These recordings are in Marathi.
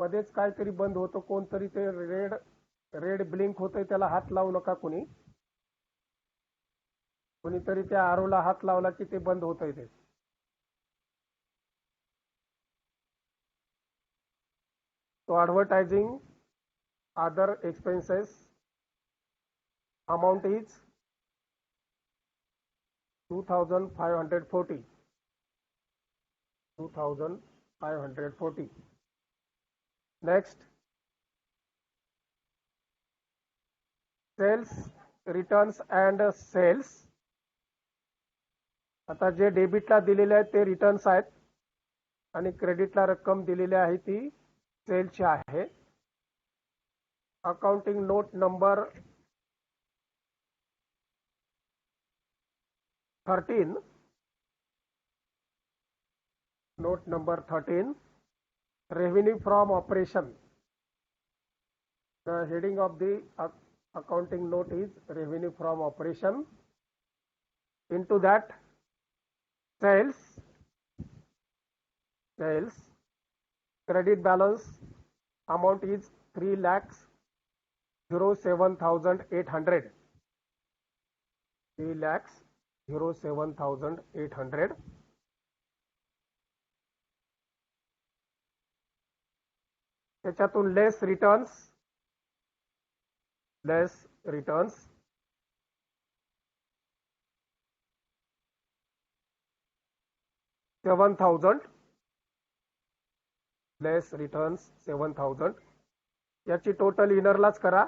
मध्येच काहीतरी बंद होतं, कोणतरी ते रेड ब्लिंक होतंय, त्याला हात लावू नका कोणी. कोणीतरी त्या आरोला हात लावला की ते बंद होतंय ते. So advertising other expenses amount is 2540. 2540. Next, sales, returns and sales. आता जे डेबिटला दिलेले आहेत ते रिटर्न्स आहेत आणि क्रेडिटला रक्कम दिलेली आहे ती सेलची आहे. Accounting note number 13. Note number 13, revenue from operation. The heading of the accounting note is revenue from operation. Into that, sales, credit balance amount is 3,07,800. 3,07,800. त्याच्यातून लेस रिटर्न्स 7,000, लेस रिटर्न्स 7,000. याची टोटल इनरलाच करा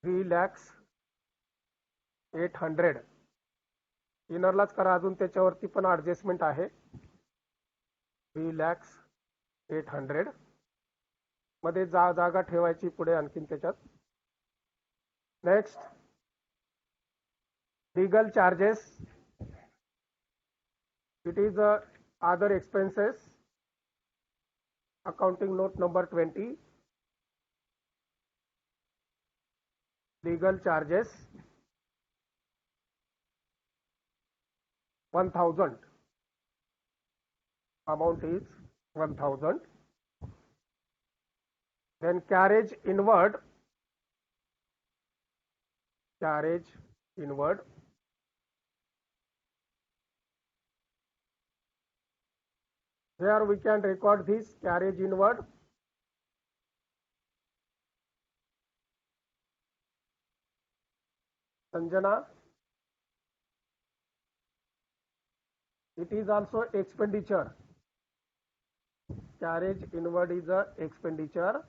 3,08,000. इनरलाच करा, अजून त्याच्यावरती पण ऍडजस्टमेंट आहे. 3,08,000 मध्ये जागा ठेवायची पुढे आणखीन त्याच्यात. Next, legal charges. It is other expenses. Accounting note number 20. Legal charges 1,000. Amount is 1,000. Then carriage inward. Here we can record this carriage inward. Sanjana. It is also expenditure. Carriage inward is a expenditure.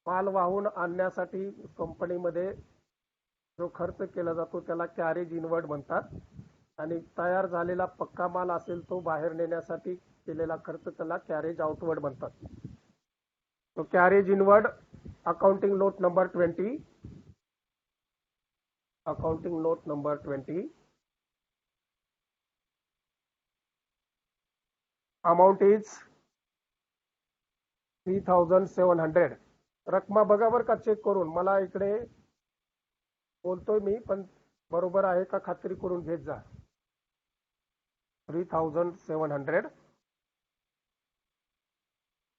माल वाहून आणण्यासाठी कंपनीमध्ये जो खर्च केला जातो त्याला कॅरेज इनवर्ड म्हणतात. आणि तयार झालेला पक्का माल असेल तो बाहेर नेण्यासाठी केलेला खर्च त्याला कॅरेज आउटवर्ड म्हणतात. तो carriage inward accounting note number 20. Accounting note number 20. Amount is 3,700. रकमा बघा बरं का चेक करून. मला इकडे बोलतोय मी पण बरोबर आहे का खात्री करून घेत जा. 3,700.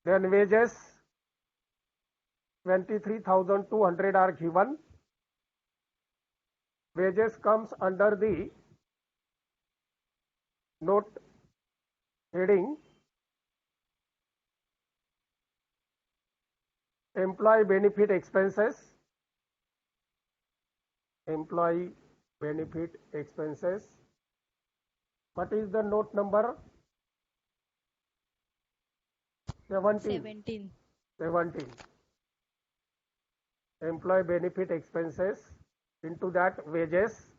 Then wages 23,200 are given. Wages comes under the note heading employee benefit expenses. Employee benefit expenses. What is the note number? 17. Employee benefit expenses. Into that, wages.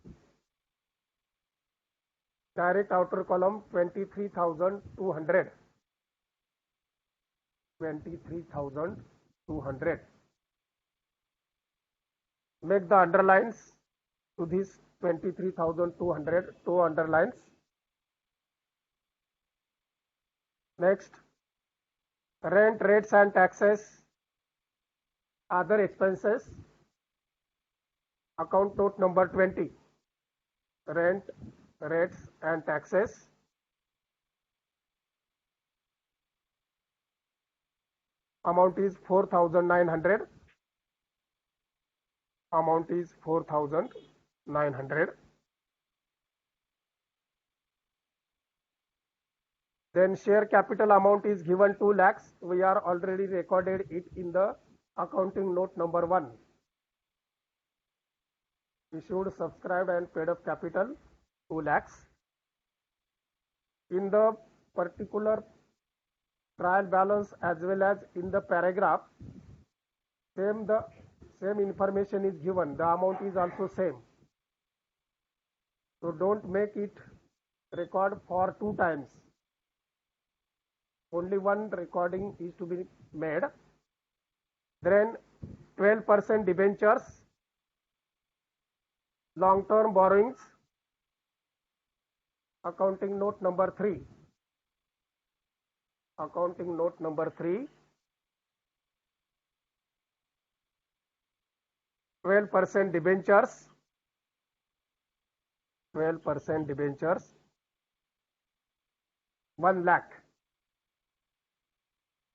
Direct outer column 23,200. 23,200. Make the underlines to this 23,200. 2 underlines. Next, rent, rates and taxes, other expenses. Account note number 20. Rent, rates and taxes. amount is 4,900. Amount is 4,900. Then share capital amount is given 2 lakhs. We are already recorded it in the accounting note number 1. Issued, subscribed and paid up capital 2 lakhs. In the particular trial balance as well as in the paragraph, same information is given. The amount is also same. So don't make it record for 2 times. Only one recording is to be made. Then 12% debentures, long-term borrowings, accounting note number 3. Accounting note number 3. 12% debentures. 12% debentures. 1 lakh.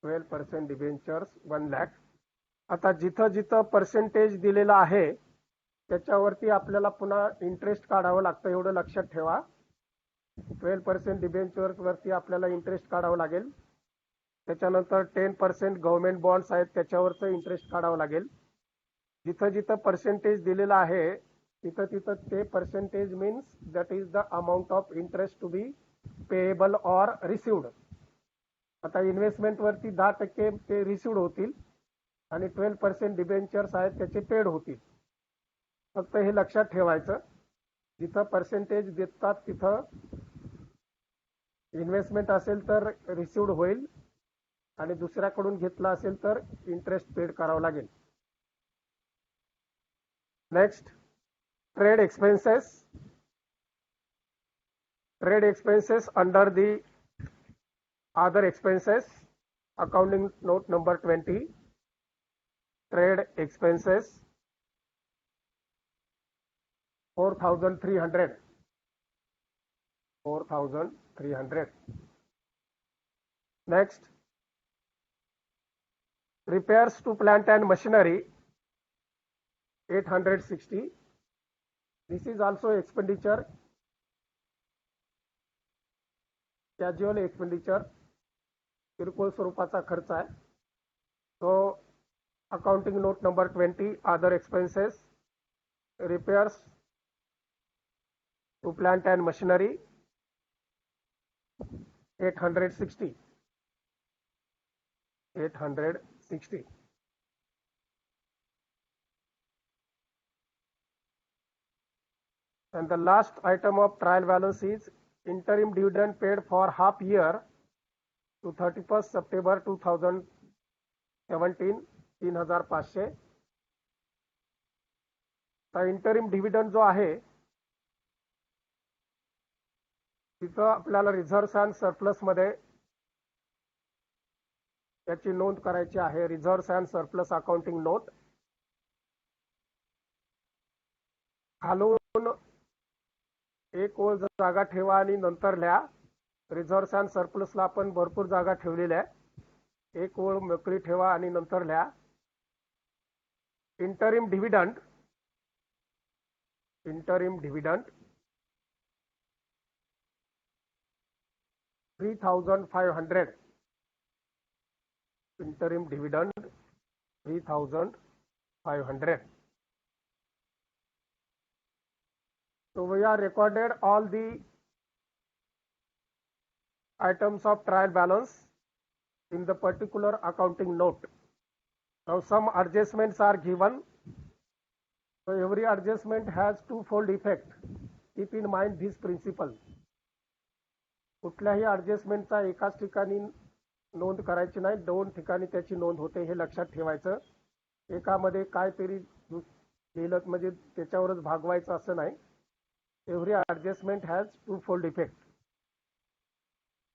12% debentures 1 lakh. आता जिथं जिथं पर्सेंटेज दिलेला आहे त्याच्यावरती आपल्याला पुन्हा इंटरेस्ट काढावं लागतं, एवढं लक्षात ठेवा. 12% डिबेंचर्स वरती आपल्याला इंटरेस्ट काढावं लागेल. त्याच्यानंतर 10% गव्हर्नमेंट बॉन्ड्स आहेत त्याच्यावरचं इंटरेस्ट काढावं लागेल. जिथं जिथं पर्सेंटेज दिलेला आहे तिथं तिथं ते percentage means that is the amount of interest to be payable or received. आता इन्व्हेस्टमेंट वरती 10% ते रिसिव्ड होतील आणि 12% डिबेंचर्स आहेत त्याचे पेड होतील. फक्त हे लक्षात ठेवायचं, जिथं पर्सेंटेज देतात तिथं इन्व्हेस्टमेंट असेल तर रिसिव्ड होईल आणि दुसऱ्याकडून घेतला असेल तर इंटरेस्ट पेड करावं लागेल. Next, trade expenses. Trade expenses under the other expenses, accounting note number 20. Trade expenses 4,300. 4,300. Next, repairs to plant and machinery 860. This is also expenditure, casual expenditure, किरकोळ स्वरूपाचा खर्च आहे. So accounting note number 20, other expenses, repairs to plant and machinery 860. 860. And the last item of trial balance is interim dividend paid for half year to 31st September 2017, 3,500. तर इंटरिम डिव्हिडंड जो आहे तिथं आपल्याला रिझर्व्स अँड सरप्लस मध्ये त्याची नोंद करायची आहे. Reserves and surplus accounting note. खालून एक ओळ जागा ठेवा आणि नंतर लिहा. रिझर्व्स अँड सरप्लसला आपण भरपूर जागा ठेवलेल्या आहे. एक ओळ मोकळी ठेवा आणि नंतर लिहा. Interim dividend. Interim dividend 3,500. Interim dividend 3,500. So we are recorded all the items of trial balance in the particular accounting note. Now some adjustments are given. So every adjustment has twofold effect. Keep in mind this principle. कुठल्याही adjustmentचा एकाच ठिकाणी नोंद करायची नाही, 2 ठिकाणी त्याची नोंद होते हे लक्षात ठेवायचं. एकामध्ये काहीतरी लिहिलं म्हणजे त्याच्यावरच भागवायचं असं नाही. Every adjustment has twofold effect.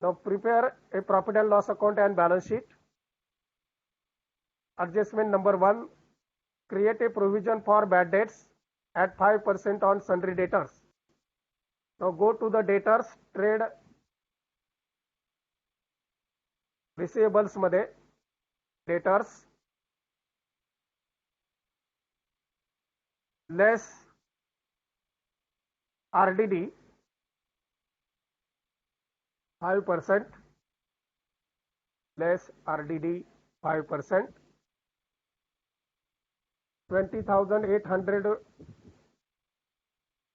Now prepare a profit and loss account and balance sheet. Adjustment number 1, create a provision for bad debts at 5% on sundry debtors. Now go to the debtors trade receivables मध्ये debtors less RDD 5%, less RDD 5%, 20,800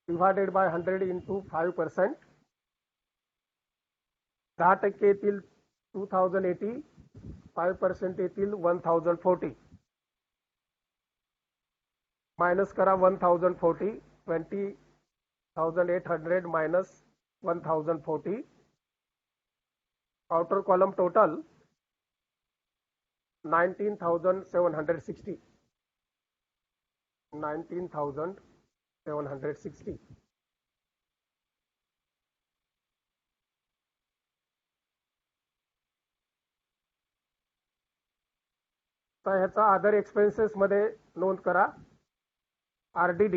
divided by 100 into 5%, 10% येतील 2080, 5% येतील 1040, मायनस करा 1040, 20,800 minus 1040, outer column total 19,760, 19,760. तर ह्याचा अदर एक्सपेन्सेस मध्ये नोंद करा. RDD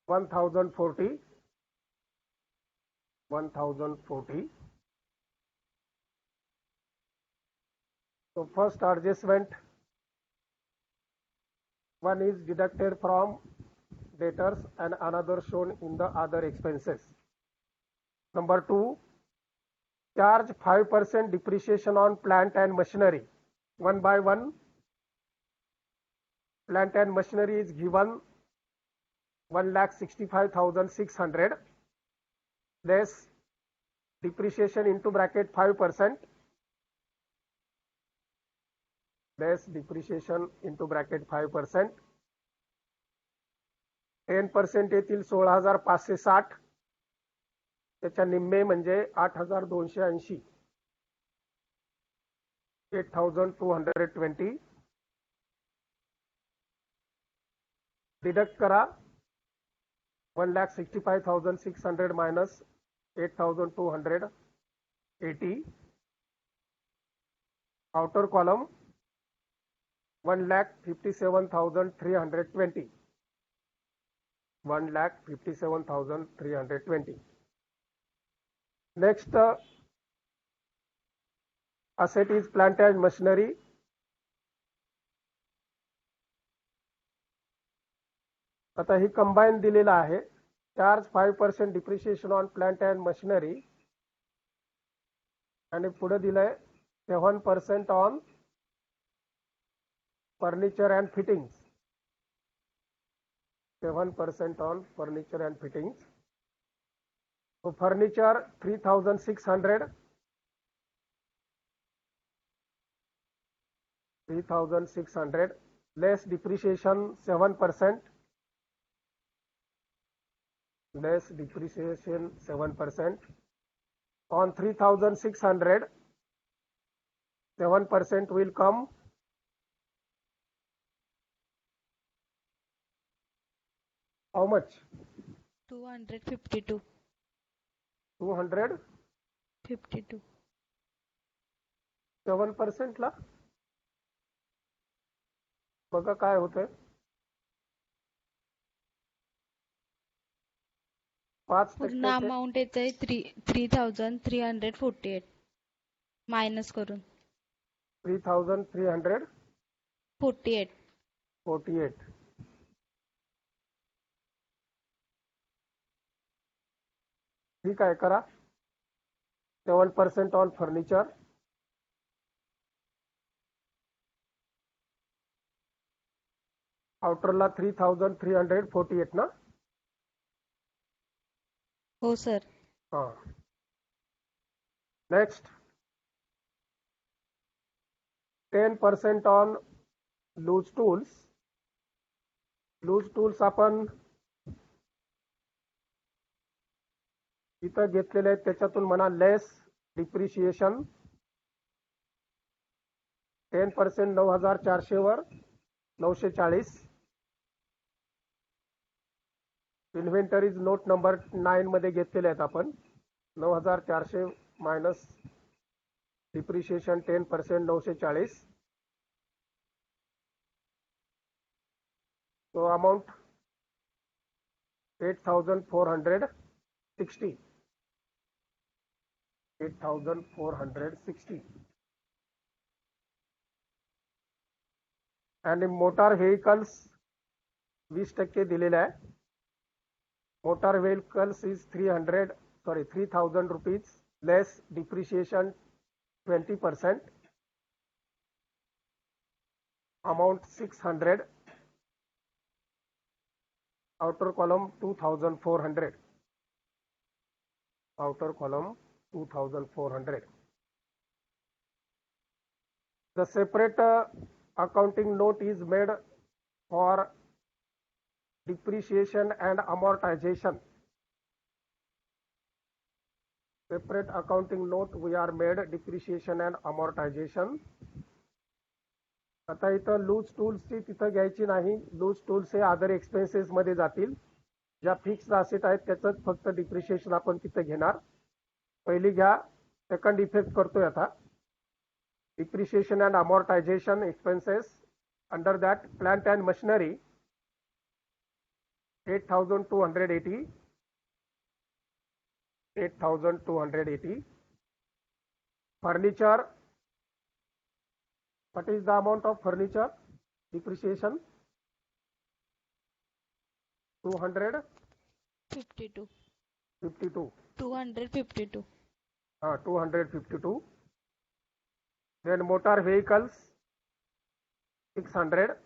1040, so first adjustment, one is deducted from debtors and another shown in the other expenses. Number 2, charge 5% depreciation on plant and machinery. One by one, plant and machinery is given 1,65,600, less depreciation into bracket 5%, less depreciation into bracket 5%, 10% येतील 16,560, त्याच्या निम्मे म्हणजे 8,280, 8,220, डिडक्ट करा 1,65,600 minus 8,280, outer column 1,57,320, 1,57,320. Next asset is plant and machinery. आता ही कंबाईन दिलेला आहे. Charge 5% depreciation on plant and machinery आणि पुढे दिलंय 7% on furniture and fittings, 7% on furniture and fittings. So furniture 3,600, 3,600, less depreciation 7%, less depreciation 7%. On 3,600, 7% will come how much? 252. 252. 7% ला बघा काय होतंय. 5% पूर्ण अमाउंट येतंय 3,348 मायनस करून 3,348. ठीक आहे करा. 7% ऑन फर्निचर, आउटरला 3,348 ना. हो सर. हां. Next 10% on loose tools. Loose tools आपण इथं घेतलेले आहेत त्याच्यातून म्हणा लेस डिप्रिशिएशन 10%, 9,400 वर 940. इन्व्हेंटरीज नोट नंबर 9 मध्ये घेतलेले आहेत आपण. 9,400 मायनस डिप्रिशिएशन 10%, 940. So amount 8,400. 60. 8,460. आणि मोटार व्हेकल्स 20% दिलेले आहे. Motor vehicles is 3,000 rupees less depreciation 20%. Amount 600. Outer column 2,400. Outer column 2,400. The separate accounting note is made for depreciation and amortization. Separate accounting note we are made depreciation and amortization. आता इथं लूज टूल्सची तिथं घ्यायची नाही. लूज टूल्स हे अदर एक्सपेन्सेस मध्ये जातील. ज्या फिक्स्ड असेट आहेत त्याच फक्त डिप्रिशिएशन आपण तिथे घेणार. पहिली घ्या, सेकंड इफेक्ट करतोय आता. Depreciation and amortisation expenses under that plant and machinery 8,280. 8,280. Furniture. What is the amount of furniture depreciation? 52. 52. 252. 252. Then motor vehicles 600.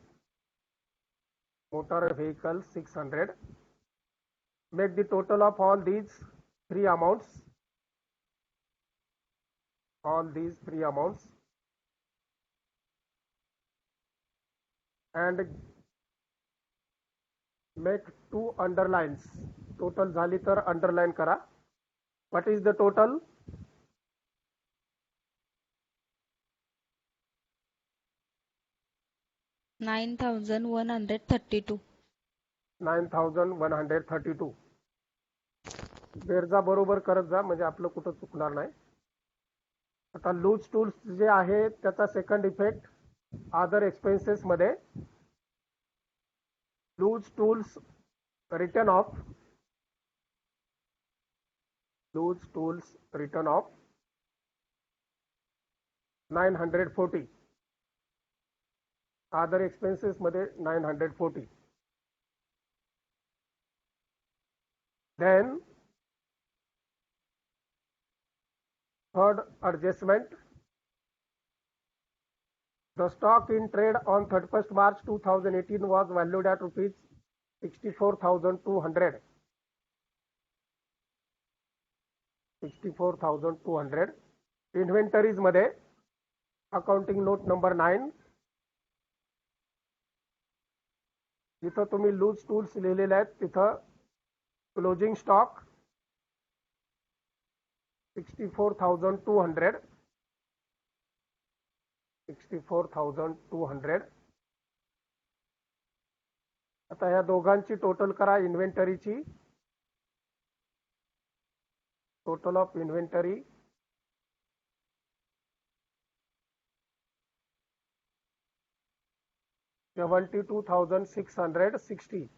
Motor vehicles 600. Make the total of all these three amounts. All these three amounts. And make two underlines. Total झाली तर underline करा. What is the total? $9,132. 9,132. बेरजा बरोबर करत जा म्हणजे आपलं कुठं चुकणार नाही. आता लूज टूल्स जे आहे त्याचा सेकंड इफेक्ट अदर एक्सपेन्सेस मध्ये loose tools return of 940. Other expenses मध्ये 940. Then third adjustment. The stock in trade on 31st March 2018 was valued at rupees 64,200. 64,200. Inventories मध्ये अकाउंटिंग नोट नंबर 9. जिथं तुम्ही लूज टूल्स लिहिलेले आहेत तिथं क्लोजिंग स्टॉक 64,200. 64,200. आता ह्या दोघांची टोटल करा इन्व्हेंटरीची. Total of inventory 72,660.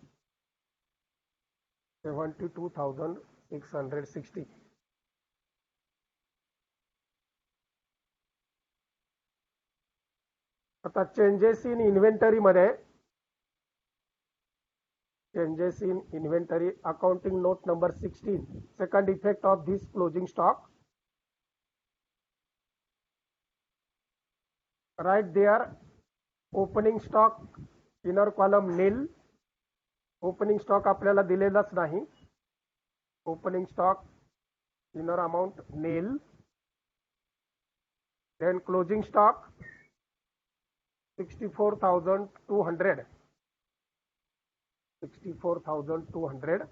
72,660. आता चेंजेस इन इन्व्हेंटरी मध्ये changes in inventory accounting note number 16. Second effect of this closing stock. Right there opening stock inner column nil. Opening stock आपल्याला दिलेलाच नाही. Opening stock inner amount nil. Then closing stock 64,200. 64,200.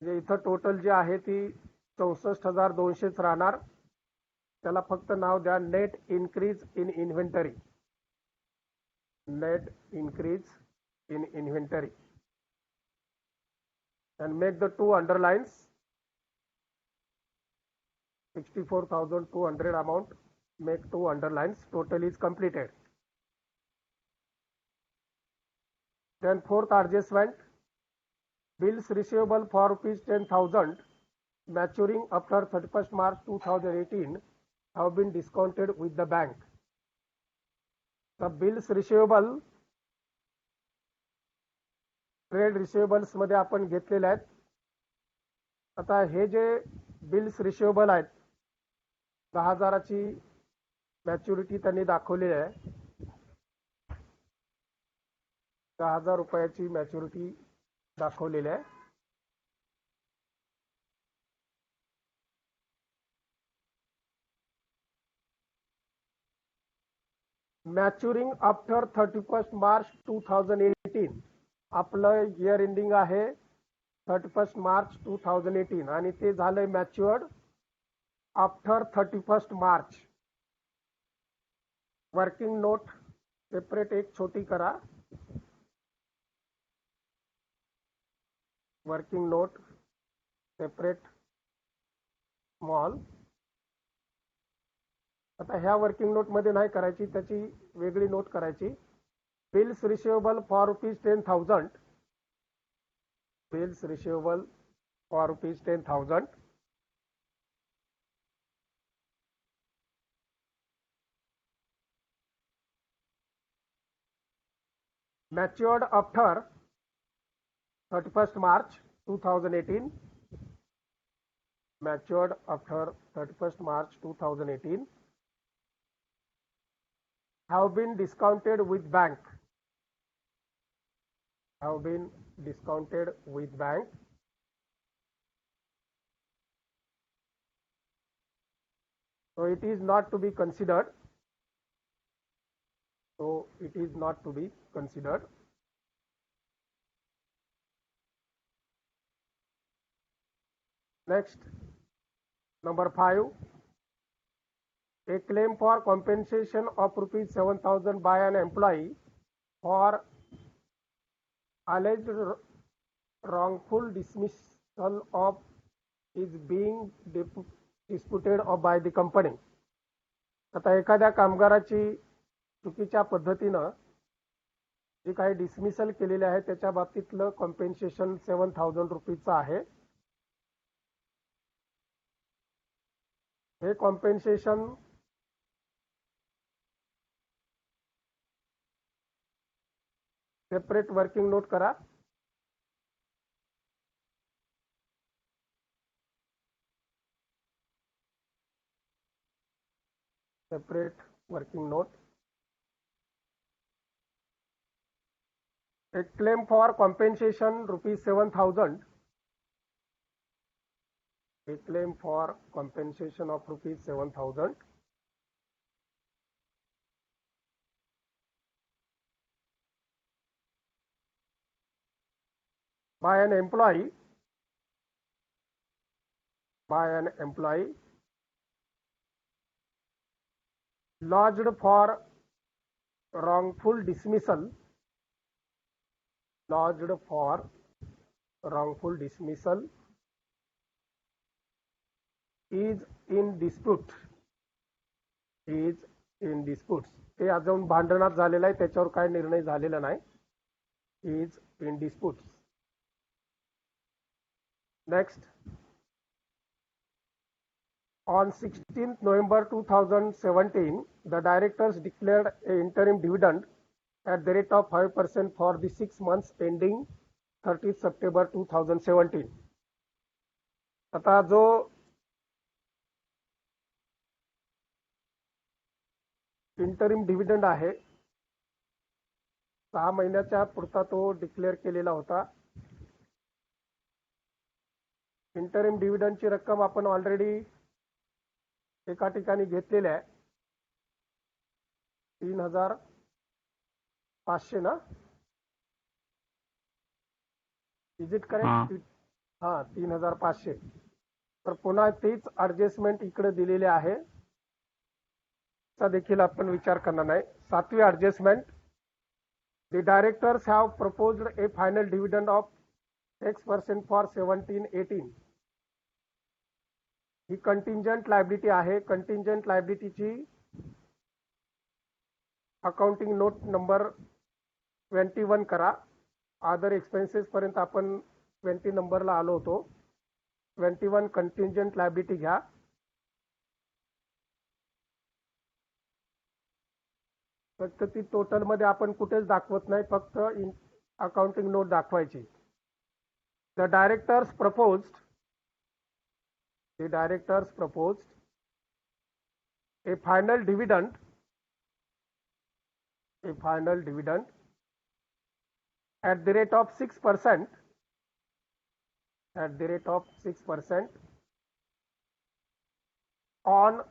म्हणजे इथं टोटल जे आहे ती 64,200च राहणार. त्याला फक्त नाव द्या net increase in inventory. Net increase in inventory. and make the two underlines. 64,200 amount, make two underlines. Total is completed. Then fourth adjustment, Bills receivable for rupees 10,000 maturing after 31st March 2018 have been discounted with the bank. The bills receivable trade receivables मध्ये आपण घेतलेले आहेत. आता हे जे बिल्स रिसिवेबल आहेत 10,000ची मॅच्युरिटी त्यांनी दाखवलेली आहे. 10,000 रुपयाची मॅच्युरिटी दाखवलेली आहे. मॅच्युरिंग आफ्टर 31st March 2018 आपलं इयर एंडिंग आहे 31st March 2018 आणि ते झालंय matured after 31st March. Working note separate एक छोटी करा. Working note separate small. आता ह्या वर्किंग नोट मध्ये नाही करायची, त्याची वेगळी नोट करायची. Bills receivable for rupees 10,000. Bills receivable for rupees 10,000. matured after 31st March 2018. Matured after 31st March 2018 have been discounted with bank. Have been discounted with bank. So it is not to be considered. So it is not to be considered. Next, number 5. A claim for compensation of rupees 7,000 by an employee for alleged wrongful dismissal of is being disputed of by the company. आता एखाद्या कामगाराची चुकीच्या पद्धतीनं जे काही डिसमिसल केलेले आहे त्याच्या बाबतीतलं कॉम्पेन्सेशन 7,000 रुपीजचं आहे. हे कॉम्पेन्सेशन सेपरेट वर्किंग नोट करा. Separate working note. A claim for compensation rupees 7,000. A claim for compensation of rupees 7,000 by an employee lodged for wrongful dismissal. Lodged for wrongful dismissal is in dispute. Is in dispute. ते अजून भांडणात झालेलं आहे, त्याच्यावर काय निर्णय झालेला नाही. Is in dispute. Next, on 16th November 2017, the directors declared an interim dividend at the rate of 5% for the 6 months ending 30th September 2017. आता जो इंटरिम डिव्हिडंड आहे 6 महिन्याच्या पुरता तो डिक्लेअर केलेला होता. इंटरिम डिव्हिडंडची रक्कम आपण ऑलरेडी एका ठिकाणी घेतलेली आहे. 3,500 ना. Is it correct? हा 3,500. तर पुन्हा तीच ऍडजस्टमेंट इकडे दिलेली आहे. चा देखील आपण विचार करणार नाही. 7वी adjustment. The directors have proposed a final dividend of X% for 17-18. ही कंटिंजंट लायबिलिटी आहे. कंटिंजंट लायबिलिटीची अकाउंटिंग नोट नंबर 21 करा. अदर एक्सपेन्सेस पर्यंत आपण 20 नंबरला आलो होतो. 21 कंटिंजंट लायबिलिटी घ्या. फक्त ती टोटल मध्ये आपण कुठेच दाखवत नाही, फक्त अकाउंटिंग नोट दाखवायची. The directors proposed a final dividend at the rate of 6% on,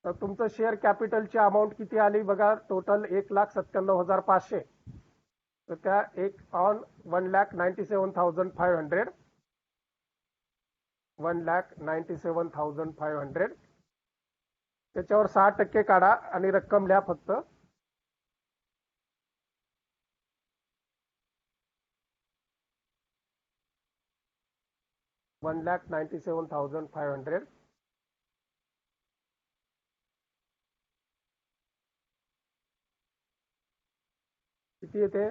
तर तुमचं शेअर कॅपिटलची अमाऊंट किती आली बघा, टोटल 1,97,500. तर त्या ऑन 1,97,500 1,97,500 त्याच्यावर 6% काढा आणि रक्कम लिहा फक्त. $1,97,500 किती येते?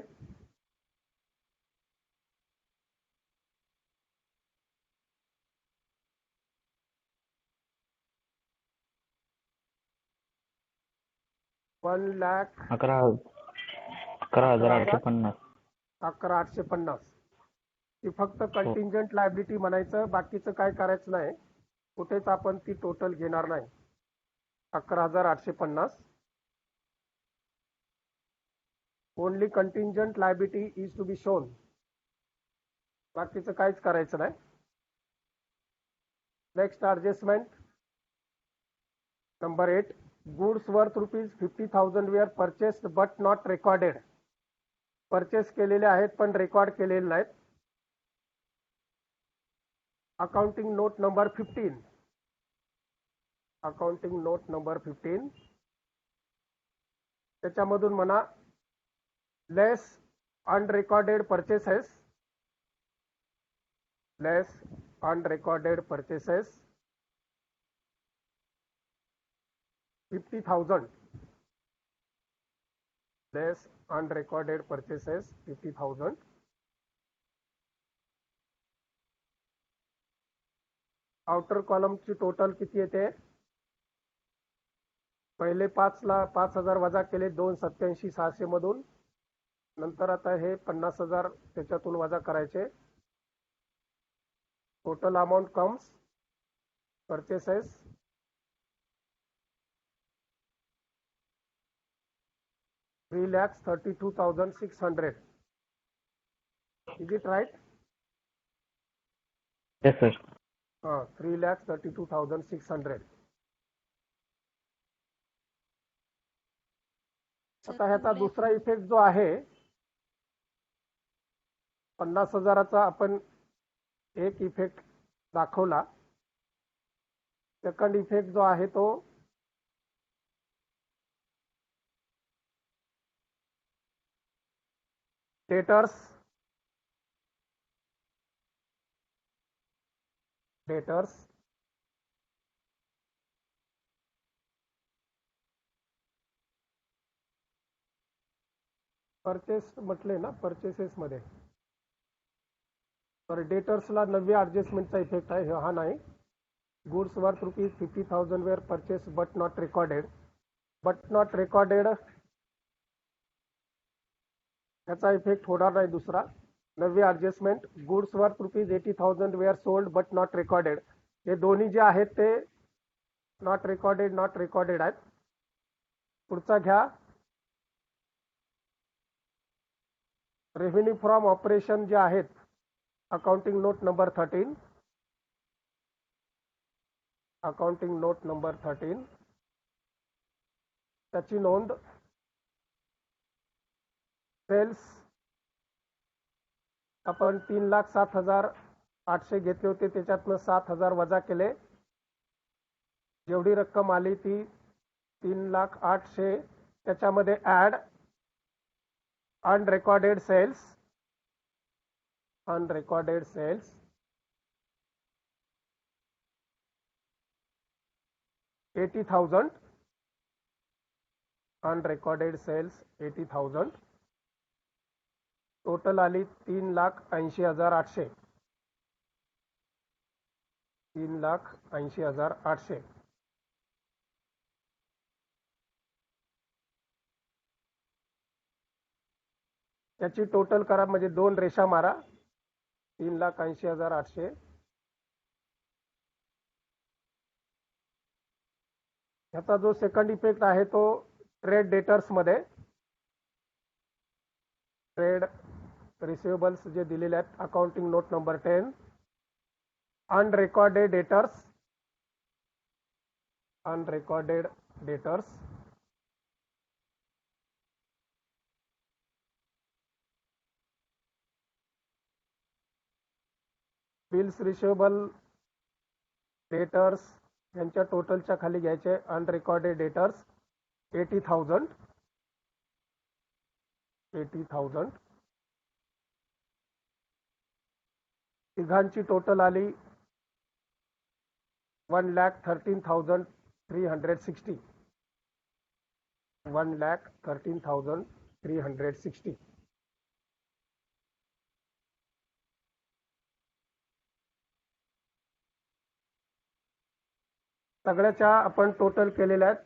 $11,850. ती फक्त कंटिंजंट लायबिलिटी म्हणायचं, बाकीचं काय करायचं नाही, कुठेच आपण ती टोटल घेणार नाही. 11,850. Only contingent liability is to be shown, बाकीचं काहीच करायचं नाही. Next adjustment number 8. Goods worth ₹50,000 were purchased but not recorded. Purchase केलेले आहेत पण रेकॉर्ड केलेले नाहीत. अकाउंटिंग नोट नंबर 15 त्याच्यामधून म्हणा लेस अनरेकॉर्डेड परचेसेस, $50,000. लेस अनरेकॉर्डेड परचेसेस 50,000. आउटर कॉलमची टोटल किती येते? पहिले 5,000 वजा केले 2,87,600 मधून, नंतर आता हे 50,000 त्याच्यातून वजा करायचे. Total amount comes purchases $3,32,600. Is it right? Yes, sir. 3,32,600. आता ह्याचा दुसरा इफेक्ट जो आहे 50,000चा आपण एक इफेक्ट दाखवला. सेकंड इफेक्ट जो आहे तो डेटर्स परचेस म्हटले ना, परचेसेस मध्ये तर डेटर्सला 90 ॲडजस्टमेंटचा इफेक्ट आहे, हा नाही. Goods worth ₹50,000 were purchase but not recorded याचा इफेक्ट होणार नाही. दुसरा 90 adjustment goods worth ₹80,000 were sold but not recorded, हे दोन्ही जे आहेत ते नॉट रेकॉर्डेड आहेत. पुढचा घ्या रेव्हेन्यू फ्रॉम ऑपरेशन जे आहेत, अकाउंटिंग नोट नंबर 13. त्याची नोंद. सेल्स आपण 3,07,800 घेतले होते, त्याच्यातनं 7,000 वजा केले. जेवढी रक्कम आली ती 3,08,000 त्याच्यामध्ये ऍड अनरेकॉर्डेड सेल्स $80,000. अनरेकॉर्डेड सेल्स 80,000. टोटल आली 3,80,800. 3,80,800. त्याची टोटल करा, म्हणजे 2 रेषा मारा. 3,80,800. ह्याचा जो सेकंड इफेक्ट आहे तो ट्रेड डेटर्स मध्ये, ट्रेड रिसिवेबल्स जे दिलेले आहेत, accounting note number 10, unrecorded debtors, unrecorded debtors, bills receivable debtors यांच्या टोटलच्या खाली घ्यायचे अनरेकॉर्डेड डेटर्स 80,000. 80,000. तिघांची टोटल आली 1,13,360. 1,13,360. सगळ्याच्या आपण टोटल केलेल्या आहेत.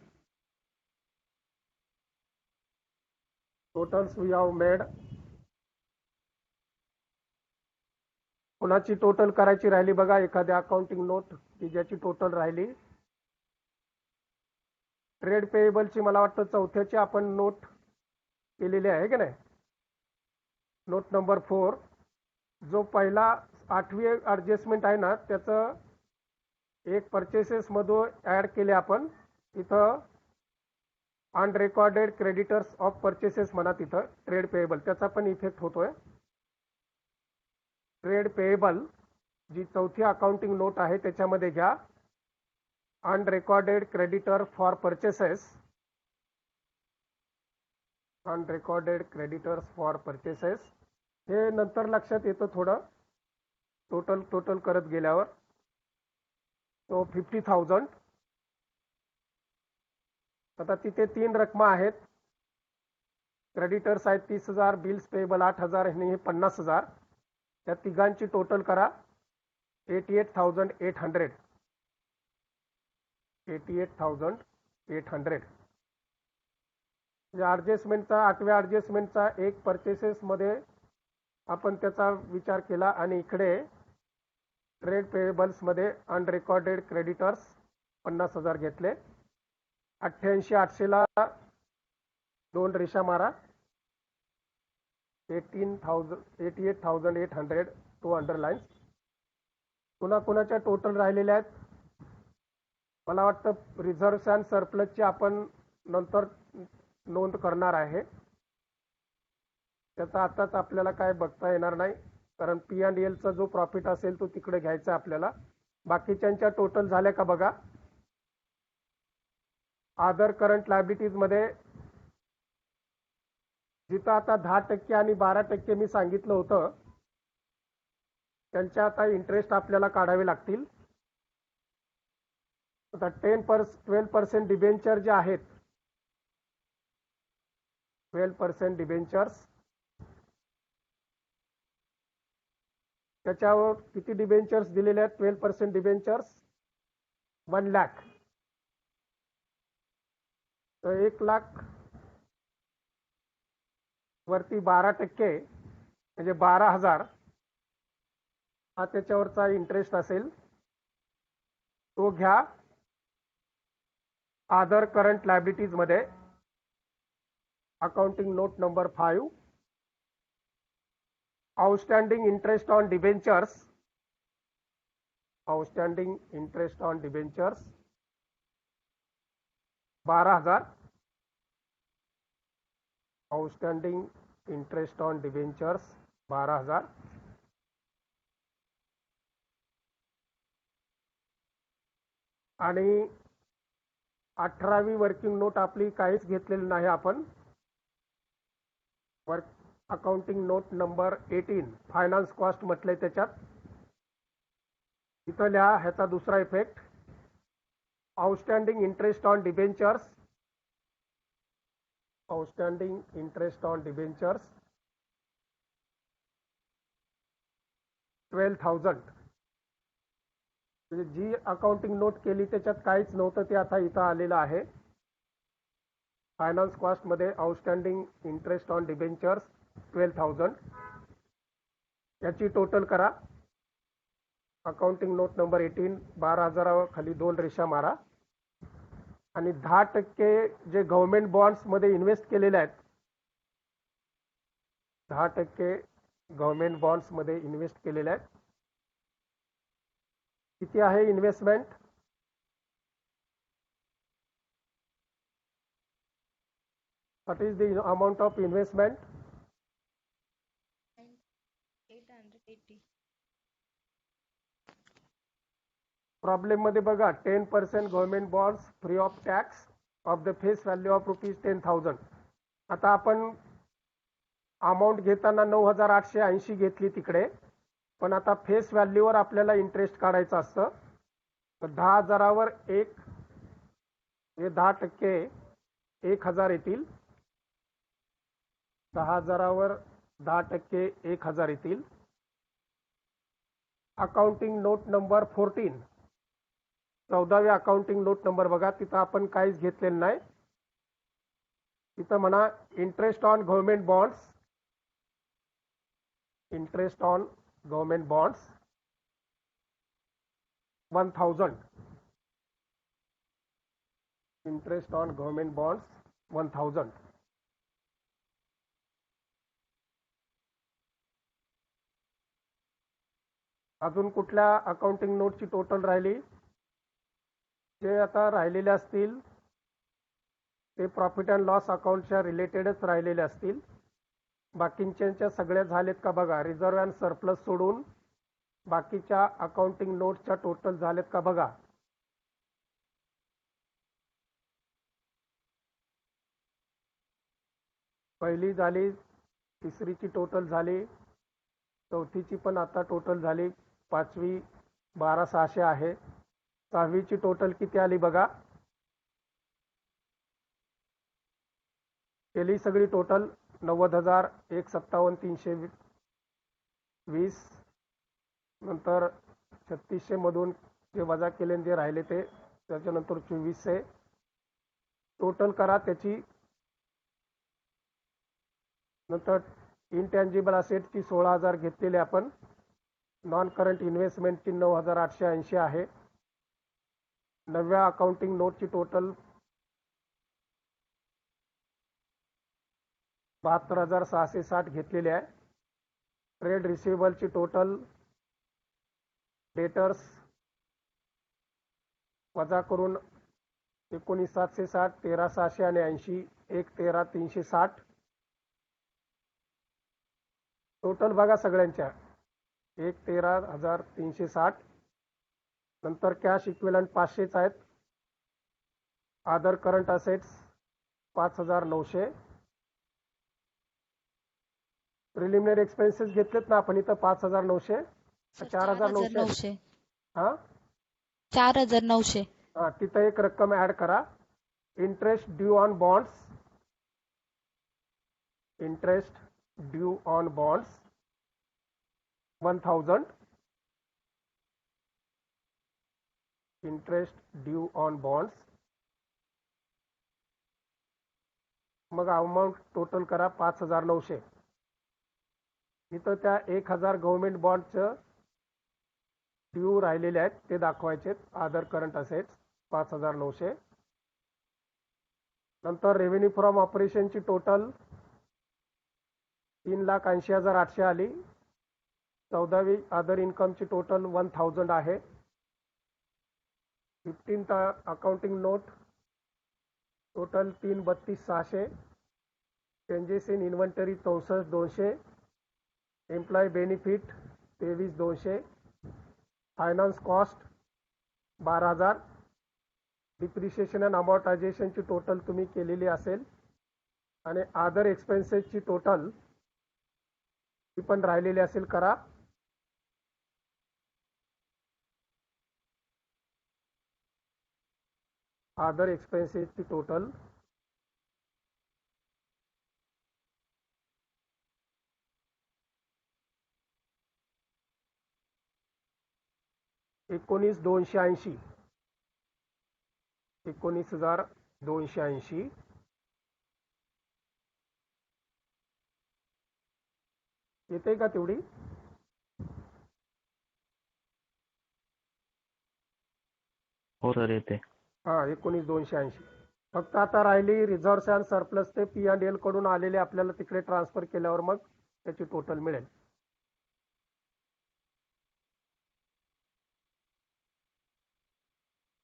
Totals we have made. कोणाची टोटल करायची राहिली बघा, एखाद्या अकाउंटिंग नोट की ज्याची टोटल राहिली. ट्रेड पेएबलची मला वाटतं चौथ्याची आपण नोट केलेली आहे की नाही, नोट नंबर 4. जो पहिला 8वी ॲडजस्टमेंट आहे ना, त्याचं एक परचेसेस मधून ऍड केले आपण. इथं अनरेकॉर्डेड क्रेडिटर्स ऑफ परचेसेस म्हणा, तिथं ट्रेड पेएबल, त्याचा पण इफेक्ट होतोय. ट्रेड पेएबल जी चौथी अकाउंटिंग नोट आहे त्याच्यामध्ये घ्या unrecorded creditor for purchases. Unrecorded creditors for purchases हे नंतर लक्षात येतं थोडं, टोटल करत गेल्यावर. तो 50,000. आता तिथे 3 रकमा आहेत. क्रेडिटर्स आहेत 30,000, बिल्स पेएबल 8,000 आणि हे 50,000. त्या तिघांची टोटल करा 88,800. 88,800. ॲडजस्टमेंटचा 8व्या ॲडजस्टमेंटचा एक परचेसेस मध्ये आपण त्याचा विचार केला आणि इकडे ट्रेड पेएबल्स मध्ये अनरेकॉर्डेड क्रेडिटर्स 50,000 घेतले. 88,800 ला 2 रेषा मारा. 88,800 2 अंडरलाईन्स. कुणाच्या टोटल राहिलेल्या आहेत, मला वाटतं रिझर्व्स अँड सरप्लसची आपण नंतर नोंद करणार आहे. त्याचा आताच आपल्याला काय बघता येणार नाही, कारण P&Lचा जो प्रॉफिट असेल तो तिकडे घ्यायचा आपल्याला. बाकीच्यांच्या टोटल झाल्या का बघा. अदर करंट लायबिलिटीज मध्ये जिथं आता 10% आणि 12% मी सांगितलं होतं, त्यांच्या आता इंटरेस्ट आपल्याला काढावे लागतील. आता 12% डिबेंचर जे आहेत, 12% डिबेंचर्स, त्याच्यावर किती डिबेंचर्स दिलेले आहेत. 12% डिबेंचर्स 1 लाख. तर 1 लाख वरती 12% म्हणजे 12,000 हा त्याच्यावरचा इंटरेस्ट असेल, तो घ्या अदर करंट लायबिलिटीज मध्ये. Accounting note number 5, outstanding interest on debentures. Outstanding interest on debentures 12,000. Outstanding interest on debentures 12,000. आणि 18वी वर्किंग नोट आपली काहीच घेतलेली नाही आपण. Accounting note number 18 finance cost म्हटलंय त्याच्यात. इथं लिहा ह्याचा दुसरा effect, outstanding interest on debentures. Outstanding interest on debentures 12,000. म्हणजे जी अकाउंटिंग नोट केली त्याच्यात काहीच नव्हतं ते आता इथं आलेलं आहे. फायनान्स कॉस्ट मध्ये आउटस्टँडिंग इंटरेस्ट ऑन डिबेंचर्स 12,000. याची टोटल करा. अकाउंटिंग नोट नंबर 18 12,000 खाली 2 रेषा मारा आणि 10% जे गव्हर्नमेंट बॉन्ड्स मध्ये इन्व्हेस्ट केलेले आहेत, 10% गव्हर्नमेंट बॉन्ड्स मध्ये इन्व्हेस्ट केलेले आहेत. किती आहे investment? What is the amount of investment? 880. Problem मध्ये बघा 10% government bonds free of tax of the face value of ₹10,000. आता आपण अमाऊंट घेताना 9,880 घेतली तिकडे, पण आता फेस व्हॅल्यूवर आपल्याला इंटरेस्ट काढायचं असतं. तर 10,000वर 1 हे 10% 1,000 येतील. 10,000वर 10% 1,000 येतील. अकाउंटिंग नोट नंबर 14 14वी अकाउंटिंग नोट नंबर बघा, तिथं आपण काहीच घेतलेलं नाही. तिथं म्हणा interest on government bonds, interest on government bonds 1,000. Interest on government bonds 1,000. अजून कुठल्या अकाउंटिंग नोटची टोटल राहिली? जे आता राहिलेले असतील ते प्रॉफिट अँड लॉस अकाउंटच्या रिलेटेडच राहिलेले असतील. बाकींच्या सगळ्या झालेत का बघा. रिझर्व्ह अँड सरप्लस सोडून बाकीच्या अकाउंटिंग नोटच्या टोटल झालेत का बघा. पहिली झाली, तिसरीची टोटल झाली, चौथीची पण आता टोटल झाली, पाचवी 12,600 आहे. सहावीची टोटल किती आली बघा. केली सगळी टोटल 90,157,320. नंतर 3600 मधून जे वजा केले जे राहिले ते, त्याच्यानंतर 2400 टोटल करा त्याची. नंतर इनटँजिबल असेटची 16,000 घेतलेली आपण. नॉन करंट इन्व्हेस्टमेंटची 9,880 आहे. नव्या अकाउंटिंग नोटची टोटल 72,660 घेतलेली आहे. ट्रेड रिसिवेबलची टोटल डेटर्स वजा करून 19,760, 13,600 आणि 80, 1,13,360 टोटल बघा सगळ्यांच्या 1,13,360. नंतर कॅश इक्विलंट 500च आहेत. Other current assets 5,900. Preliminary expenses घेतलेत ना आपण इथं 5,900, 4,900. हा 4,900. हा तिथं एक रक्कम ऍड करा. Interest due on bonds, interest due on bonds 1,000. Interest due on bonds. मग अमाऊंट टोटल करा 5,900. इथं त्या 1,000 गव्हर्नमेंट बॉन्डचं ड्यू राहिलेले आहेत ते दाखवायचे. Other current assets 5,900. नंतर रेव्हेन्यू फ्रॉम ऑपरेशनची टोटल 3,80,800 आली. 14वी अदर इन्कमची टोटल 1,000 आहे. 15th accounting note total 3,32,600. Changes in inventory 64,200. Employee benefit 23,200. Finance cost 12,000. Depreciation and अमॉर्टायझेशनची टोटल तुम्ही केलेली असेल. आणि अदर एक्सपेन्सेसची टोटल ती पण राहिलेली असेल करा. अदर एक्सपेन्सेसची टोटल 19,280 19,280 येते का तेवढी? हो सर येते. हा 19,280. फक्त आता राहिली रिझर्व्स अँड सरप्लस ते P&L कडून आलेले आपल्याला तिकडे ट्रान्सफर केल्यावर मग त्याची टोटल मिळेल.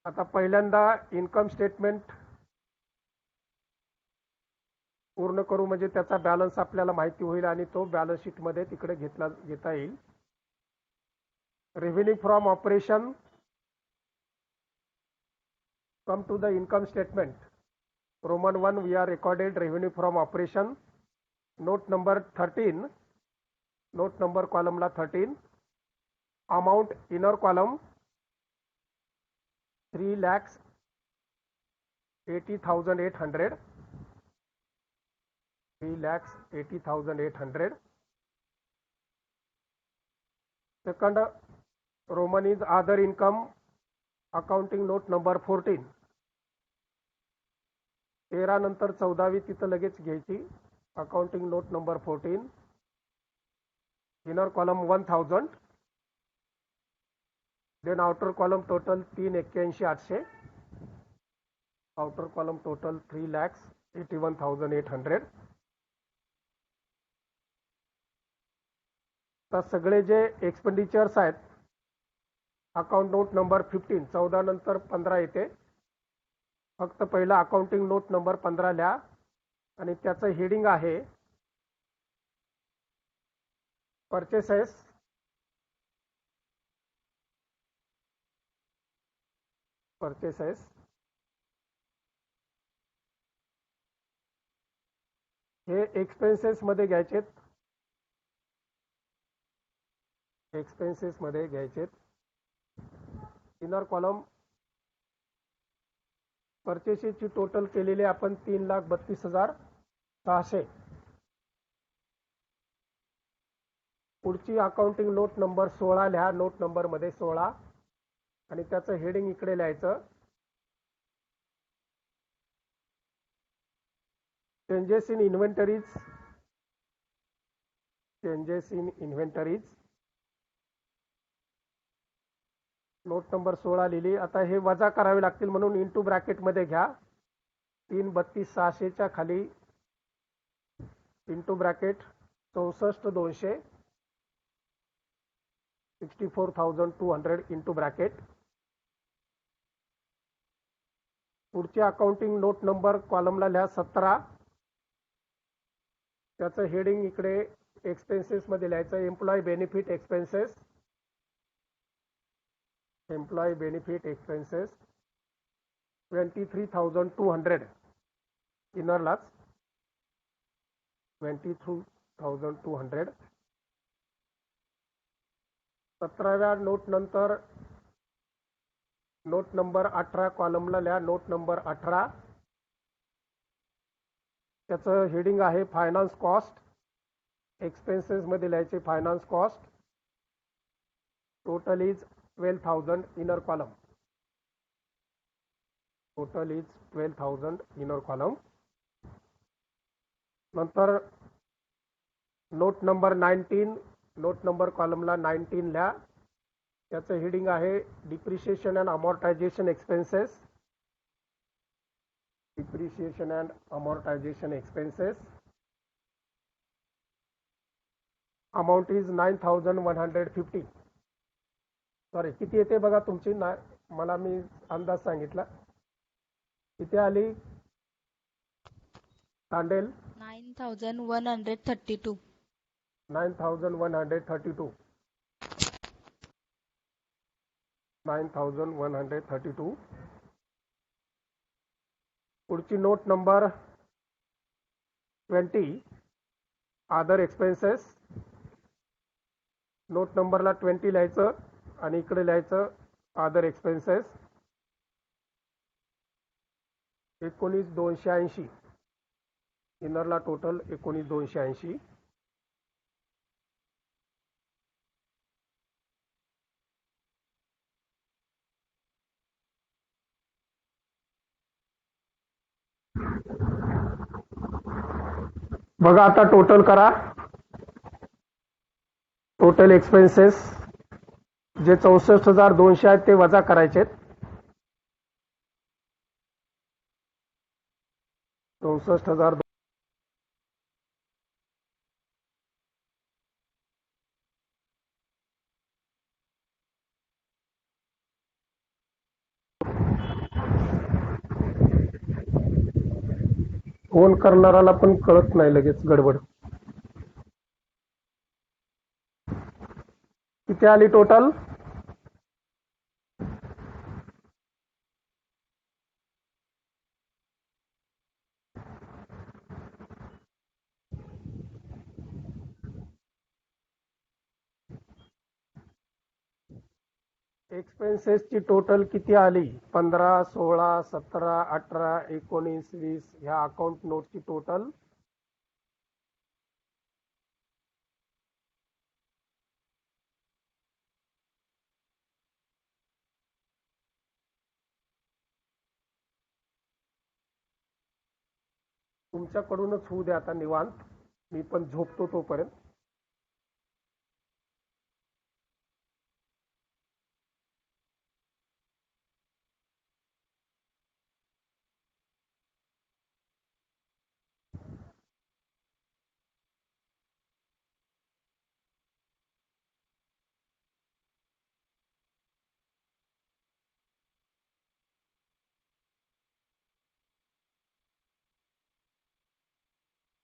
आता पहिल्यांदा इन्कम स्टेटमेंट पूर्ण करू म्हणजे त्याचा बॅलन्स आपल्याला माहिती होईल आणि तो बॅलन्स शीट मध्ये तिकडे घेता येईल. Revenue from operation. Come to the income statement. Roman 1 we are recorded revenue from operation. Note number 13. Note number column la 13. Amount inner column 3,80,800. 3,80,800. Second Roman is other income. Accounting note number 14. 13 नंतर 14वी तिथं लगेच घ्यायची. Accounting note number 14. Inner column 1,000. Then outer column total 3,81,800. Outer column total 3,81,800. तर सगळे जे एक्सपेंडिचर्स आहेत अकाउंट नोट नंबर 15 14 नंतर 15 येते. फक्त पहिला अकाउंटिंग नोट नंबर 15 लिहा आणि त्याचं हेडिंग आहे परचेसेस. परचेसेस हे एक्सपेन्सेस मध्ये घ्यायचेत. एक्सपेन्सेस मध्ये घ्यायचेत. इनर कॉलम परचेसची टोटल केलेली आपण 3,32,600. पुढची अकाउंटिंग नोट नंबर 16 लिहा. नोट नंबर मध्ये 16 आणि त्याचं हेडिंग इकडे लिहायचं changes in inventories. Changes in inventories note number 16 लिहिली. आता हे वजा करावे लागतील म्हणून इंटू ब्रॅकेट मध्ये घ्या. 3,32,600 खाली इंटू ब्रॅकेट 64,200 64,200 इंटू ब्रॅकेट. पुढची अकाउंटिंग नोट नंबर कॉलमला लिहा 17. त्याचं हेडिंग इकडे एक्सपेन्सेस मध्ये लिहायचं employee benefit expenses. Employee benefit expenses 23,200 इनरलाच 23,200. 17व्या नोट नंतर नोट नंबर 18 कॉलमला लिहा. नोट नंबर 18 त्याचं हेडिंग आहे फायनान्स कॉस्ट. एक्सपेन्सेस मध्ये लिहायचे finance cost. Total is 12,000 inner column. Total is 12,000 inner column. नंतर नोट नंबर 19 नोट नंबर कॉलमला 19 लिहा. त्याचं हेडिंग आहे depreciation and amortisation expenses. Depreciation and amortisation expenses. Amount is 9,150. Sorry किती येते बघा तुमची. मला मी अंदाज सांगितला. किती आली तांडेल? 9,132. 9,132. 9,132. पुढची note number 20 other expenses. Note नंबरला 20 लिहायचं आणि इकडे लिहायचं अदर एक्सपेन्सेस. 19,280 इनरला टोटल 19,280. बघा आता टोटल करा. टोटल एक्सपेन्सेस जे 64,200 आहेत ते वजा करायचे. 64,000 फोन करणाऱ्याला पण कळत नाही लगेच गडबड. किती आली टोटल? एक्सपेन्सेसची टोटल किती आली? 15, 16, 17, 18, 19, 20 ह्या अकाउंट नोटची टोटल तुमच्याकडूनच होऊ द्या आता निवांत. मी पण झोपतो तोपर्यंत.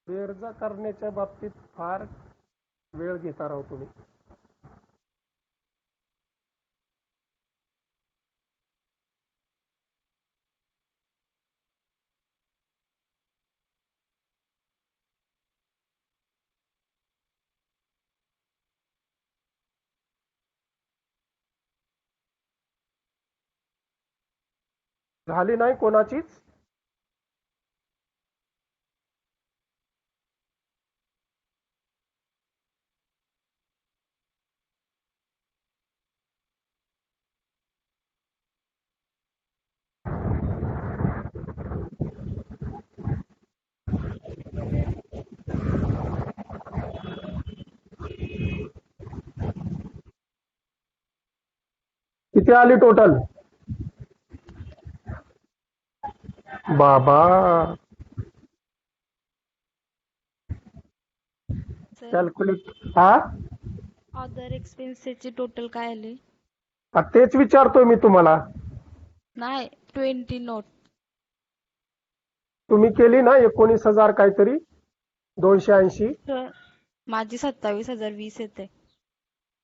बेरजा करण्याच्या बाबतीत फार वेळ घेता राव तुम्ही. झाली नाही कोणाचीच? किती आली टोटल? बाबा सर कॅल्क्युलेट. हा अदर एक्सपेन्सेसची टोटल काय आली? तेच विचारतोय मी तुम्हाला. नाही 20 नोट. तुम्ही केली ना 19,000 काहीतरी 280. सर माझी 27,020 येते.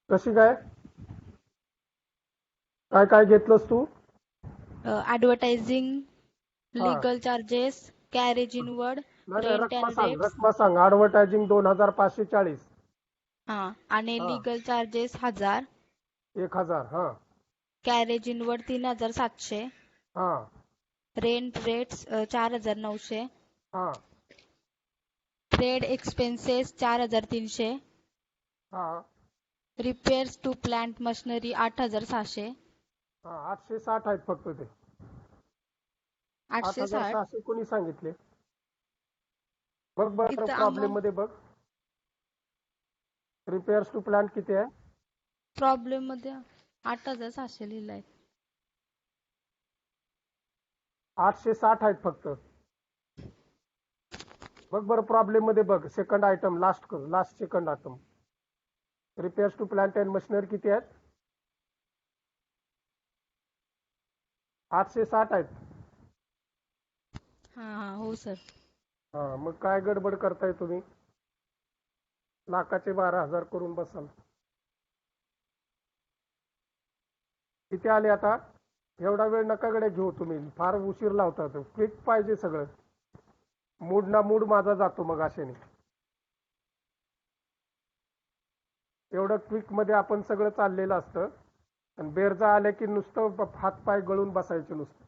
कशी काय? काय काय घेतलंस तू? ॲडव्हर्टायझिंग, हा. लीगल चार्जेस, कॅरेज इनवर्ड, नाही रेंट रक्कम अँड सांग, रेट्स. रक्कम सांग. ऍडव्हर्टायझिंग 2,540. हां आणि हा. Legal charges 1000, 1,000. हा कॅरेज इनवर्ड 3,700, हा रेंट रेट्स 4,900, हा ट्रेड एक्सपेन्सेस 4,300, हा रिपेअर्स टू प्लांट मशिनरी 8,600, हा 860 आहेत फक्त ते. 860. 8,600 कोणी सांगितले? बघ बरं इथं प्रॉब्लेम अमाऊंट मध्ये बघ. रिपेअर्स टू प्लांट किती आहे? प्रॉब्लेम मध्ये 8,600 लिहिलंय. 860 आहेत फक्त. बघ बरं प्रॉब्लेम मध्ये बघ. Second item last second item. Repairs to plant and machinery किती आहेत? 860 आहेत. हां हो सर. हा मग काय गडबड करताय तुम्ही? लाखाचे 12,000 करून बसाल. किती आले आता? एवढा वेळ नका गडे घेऊ तुम्ही. फार उशीर लावता. क्विक पाहिजे सगळं. मूड ना मूड माझा जातो मग अशाने. एवढं क्विक मध्ये आपण सगळं चाललेलं असतं आणि बेरजा आल्या की नुसतं हात पाय गळून बसायचे नुसतं.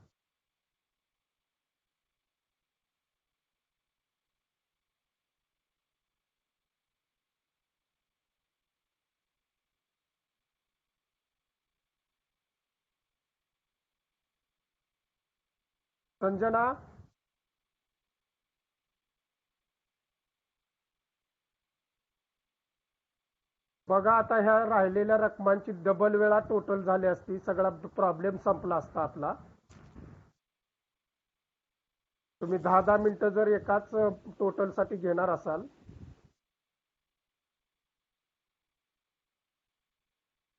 संजना बघा आता ह्या राहिलेल्या रकमांची डबल वेळा टोटल झाली असती, सगळा प्रॉब्लेम संपला असता आपला. तुम्ही 10-10 मिनिटं जर एकाच टोटल साठी घेणार असाल,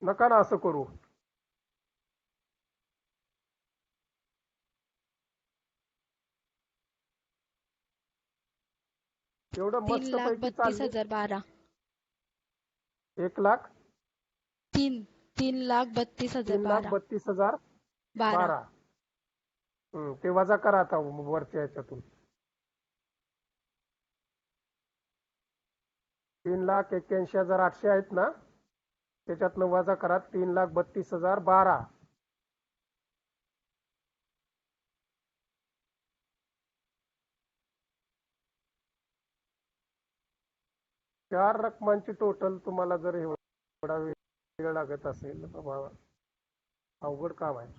नका ना असं करू. एवढं 3,32,012 मस्तपैकी चालली. 1,00,000 3,32,012 3,32,012. ते वजा करा आता वरच्या ह्याच्यातून. 3,81,800 आहेत ना, त्याच्यातनं वजा करा 3,32,012. 4 रकमांची टोटल तुम्हाला जर एवढा वेळ लागत असेल बाबा, अवघड काम आहे.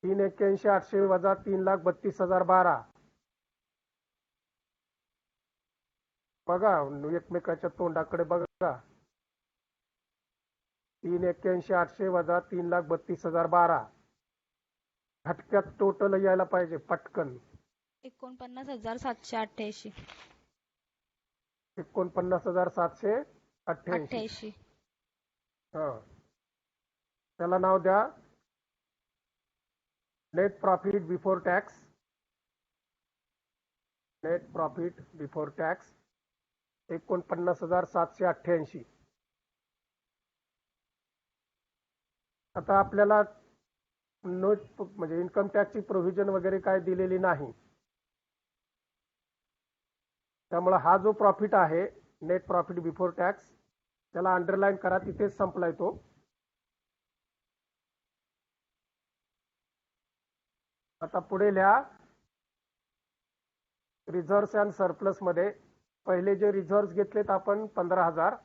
3,81,800 वजा 3,32,012. बघा एकमेकाच्या तोंडाकडे बघा. 3,81,800 वजा 3,32,012. झटक्यात टोटल यायला पाहिजे पटकन. 49,788. 49,788. 88. हा, त्याला नाव द्या net profit before tax. Net profit before tax 49,788. आता आपल्याला नो म्हणजे इन्कम टॅक्सची प्रोव्हिजन वगैरे काय दिलेली नाही, त्यामुळे हा जो प्रॉफिट आहे नेट प्रॉफिट बिफोर टॅक्स, त्याला अंडरलाईन करा, तिथेच संपलाय तो. आता पुढे लिहा रिझर्व्स अँड सरप्लस मध्ये पहिले जे रिझर्व्स घेतलेत आपण 15,000,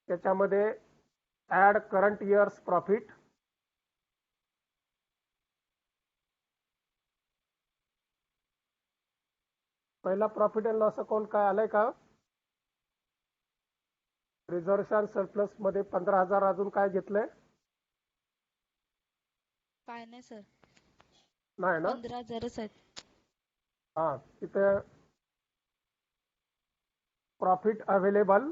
त्याच्यामध्ये ऍड करंट इयर्स प्रॉफिट. पहिला प्रॉफिट अँड लॉस अकाउंट काय आलंय का? रिझर्व्स अँड सरप्लस मध्ये 15,000 अजून काय घेतलंय? काय नाही सर, नाही ना. 15,000च आहेत. हा, तिथे profit available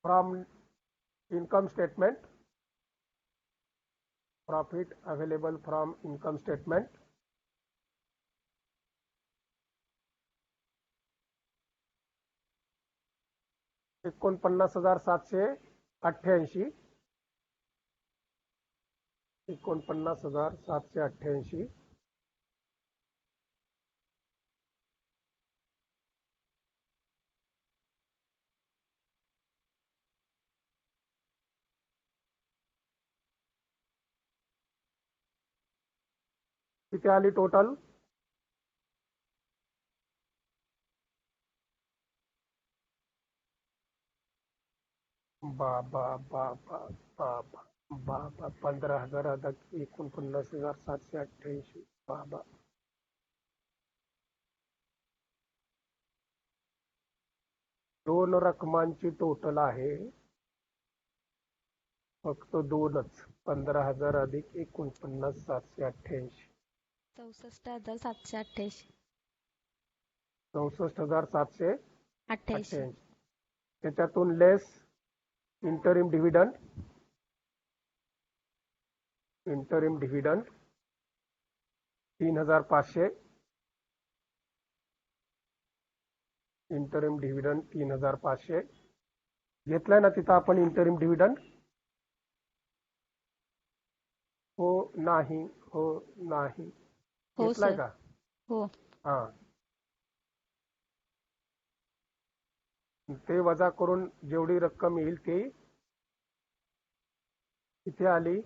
from income statement. Profit available from income statement. $49,788. 49,788. किती आली टोटल? बाबा बाबा बाबा बाबा 15,000 अधिक 49,788. बाबा, दोन रकमांची टोटल आहे, फक्त दोनच. 15,000 अधिक 49,788. 64,788. 64,788. त्याच्यातून less interim dividend. Interim dividend 3,500. Interim dividend 3,500 घेतलाय ना तिथं आपण इंटरिम डिव्हिडंड? हो नाही, हो नाही, हो घेतलाय सर. का? हो. हा, ते वजा करून जेवढी रक्कम येईल ती किती आली?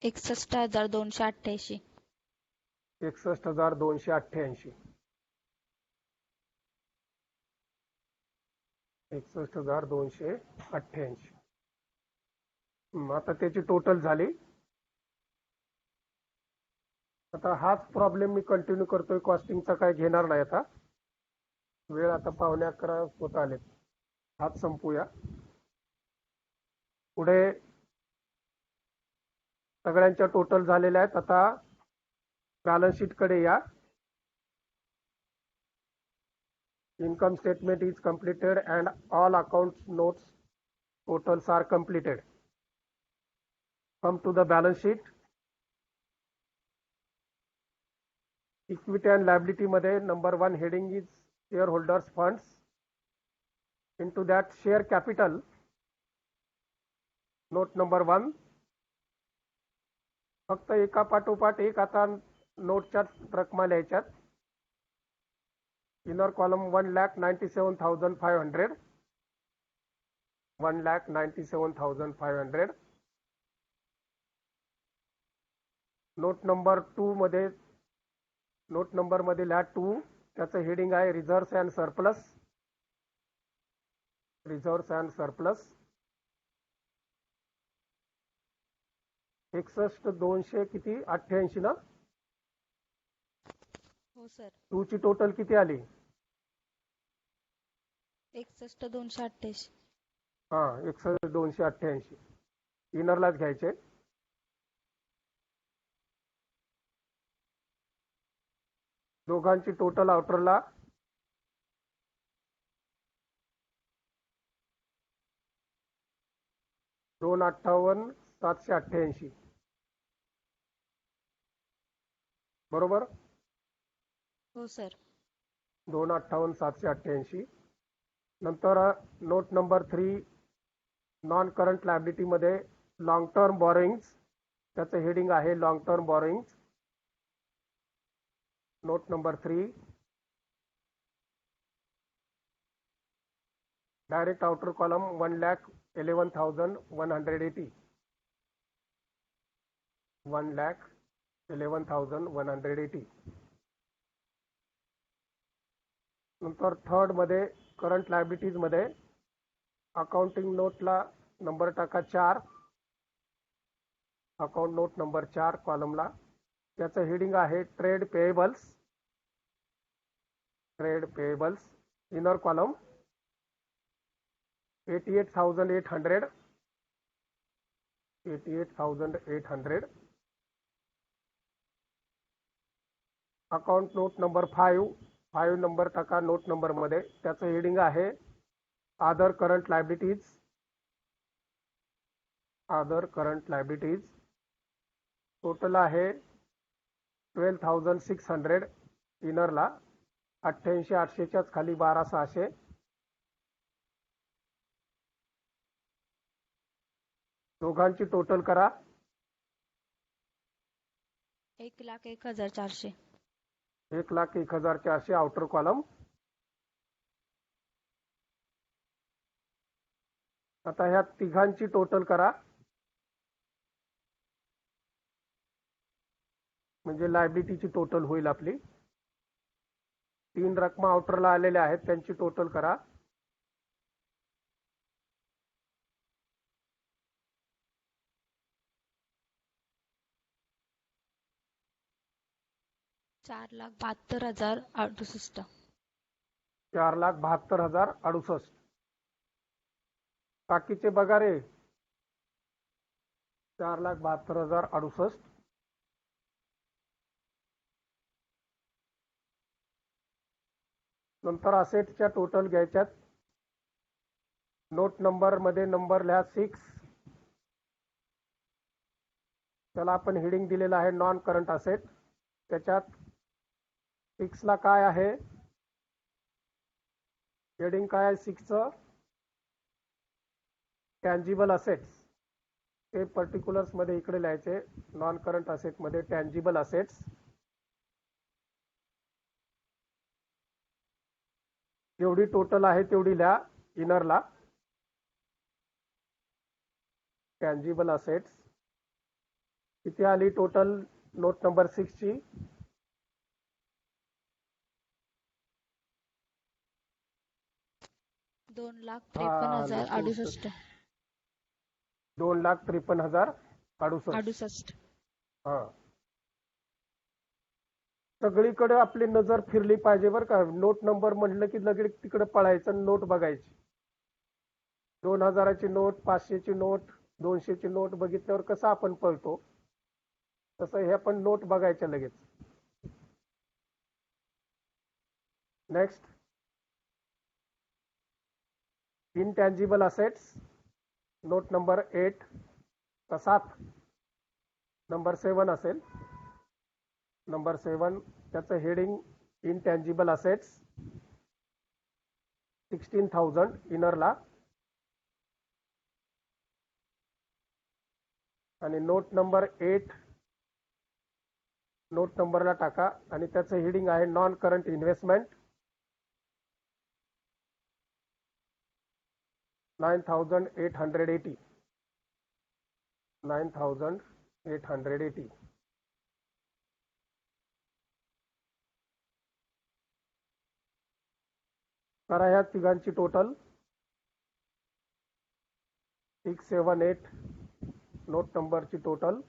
61,288. 61,288. 61,288. आता त्याची टोटल झाली. आता हाच प्रॉब्लेम मी कंटिन्यू करतोय, कॉस्टिंगचा काय घेणार नाही आता. वेळ आता 11:15 होत आलेत. हात संपूया. पुढे सगळ्यांच्या टोटल झालेल्या आहेत. आता बॅलन्स शीट कडे या. Income statement is completed and all accounts notes totals are completed. Come to the balance sheet. Equity and liability मध्ये number 1 heading is shareholders funds. Into that share capital, note number 1. फक्त एका पाठोपाठ एक आता नोटच्या रकमा लिहायच्यात. Inner column 1,97,500. 1,97,500. नोट नंबर 2 मध्ये नोट नंबर मध्ये लिहा 2. त्याचं हेडिंग आहे reserves and surplus. Reserves and surplus 61,200 किती 88 ना. हो सर. 2 ची टोटल किती आली? 61,288. हा 61,288. इनरलाच घ्यायचे. दोघांची टोटल आउटरला 2,58,788. बरोबर. हो सर. 2,58,788. नंतर note number 3 non current liability मध्ये लॉंग टर्म बॉरोइंग्स. त्याचं हेडिंग आहे long term borrowings. Note number 3 direct outer column 1,11,180. 1,11,180. नंतर थर्ड मध्ये करंट लायबिलिटीज मध्ये अकाउंटिंग नोटला नंबर टाका 4. Account note number 4 कॉलमला. त्याचं हेडिंग आहे trade payables. Trade payables. Inner column 88,800. 88,800. Account note number 5. 5 number टाका नोट नंबर मध्ये. त्याचं हेडिंग आहे other current liabilities. Other current liabilities. Total आहे 12,600. इनरला 88,800च्याच खाली 12,600. दोघांची टोटल करा. 1,01,400. 1,01,400 आउटर कॉलम. आता ह्या तिघांची टोटल करा. म्हणजे लायबिलिटीची टोटल होईल आपली. 3 रकमा आउटरला आलेल्या आहेत त्यांची टोटल करा. ₹4,72,068. 4,72,068. बाकीचे बघा रे. 4,72,068. नंतर असेटच्या टोटल घ्यायच्यात. नोट नंबर मध्ये नंबर लिहा 6. त्याला आपण हेडिंग दिलेलं आहे नॉन करंट असेट. त्याच्यात 6 ला काय आहे? हेडिंग काय आहे 6चं? Tangible assets. ते पर्टिक्युलर्स मध्ये इकडे लिहायचे. नॉन करंट असेट मध्ये टँजिबल असेट्स. जेवढी टोटल आहे तेवढी लिहा इनरला. टँजिबल असेट्स किती आली टोटल नोट नंबर 6 ची? 2,53,068. 2,53,068. अडुसष्ट. हा. सगळीकडे आपली नजर फिरली पाहिजे बरं का. नोट नंबर म्हणलं की लगेच तिकडे पळायचं, नोट बघायची. 2000ची नोट, 500ची नोट, 200ची नोट बघितल्यावर कसं आपण पळतो, तसं हे पण नोट बघायच्या लगेच. Next, intangible assets, note number 8 का 7, नंबर 7 असेल. नंबर 7 त्याचं हेडिंग इनटँजिबल असेट्स 16,000 इनरला, आणि नोट नंबर 8 नोट नंबरला टाका आणि त्याचं हेडिंग आहे नॉन करंट इन्व्हेस्टमेंट 9,880. 9,880. करा ह्या तिघांची टोटल 678 नोट नंबरची टोटल.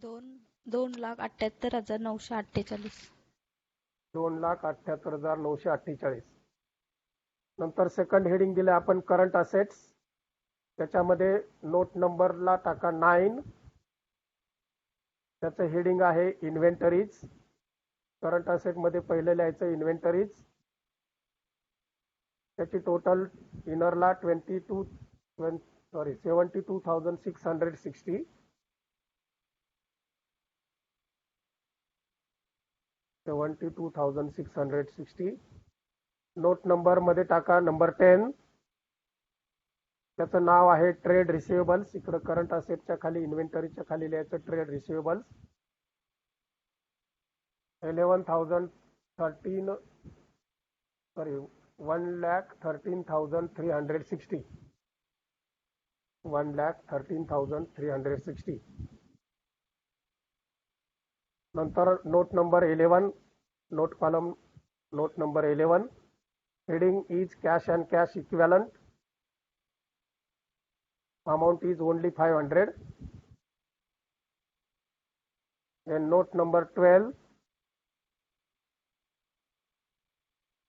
दोन लाख 78,948. 2,78,948. नंतर सेकंड हेडिंग दिले आपण करंट असेट्स, त्याच्यामध्ये नोट नंबरला टाका 9, त्याचं हेडिंग आहे इन्व्हेंटरीज. करंट असेट मध्ये पहिलं लिहायचं इन्व्हेंटरीज. त्याची टोटल इनरला 72,660. 72,660. नोट नंबर मध्ये टाका नंबर 10, त्याचं नाव आहे ट्रेड रिसिवेबल्स. इकडे करंट असेटच्या खाली इन्व्हेंटरीच्या खाली लिहायचं ट्रेड रिसिवेबल्स. 1,13,360. 1,13,360. नंतर note number 11, note column note number 11, heading is cash and cash equivalent, amount is only 500. Then note number 12,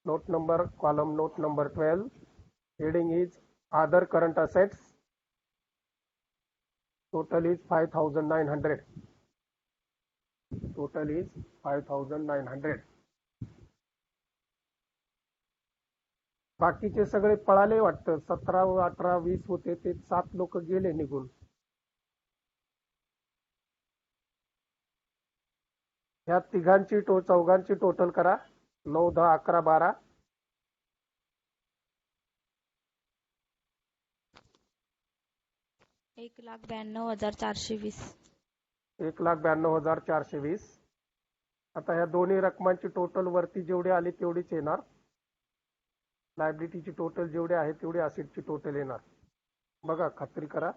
note number column note number 12, heading is other current assets, total is 5,900. Total is 5,900. बाकीचे सगळे पळाले वाटतं. 17, 18, 20 होते ते 7 लोक गेले निघून. ह्या तिघांची चौघांची टोटल करा 9, 10, 11, 12. 1,92,420. 1,92,420. आता ह्या दोन्ही रकमांची टोटल वरती जेवढी आली तेवढीच येणार. लायबिलिटीची टोटल जेवढी आहे तेवढी असेटची टोटल येणार. बघा, खात्री करा.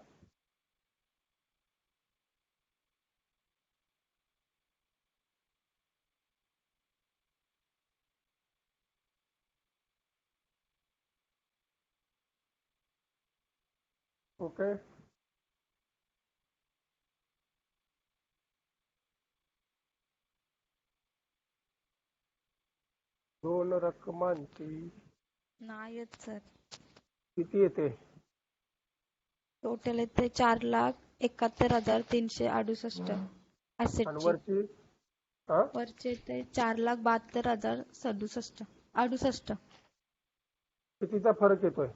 ओके, दोन रकमांची नाही येत सर. किती येते? टोटल येते 4,71,368 आणि ऍसेटची. वरची वरचे येते 4,72,067 कितीचा फरक येतोय?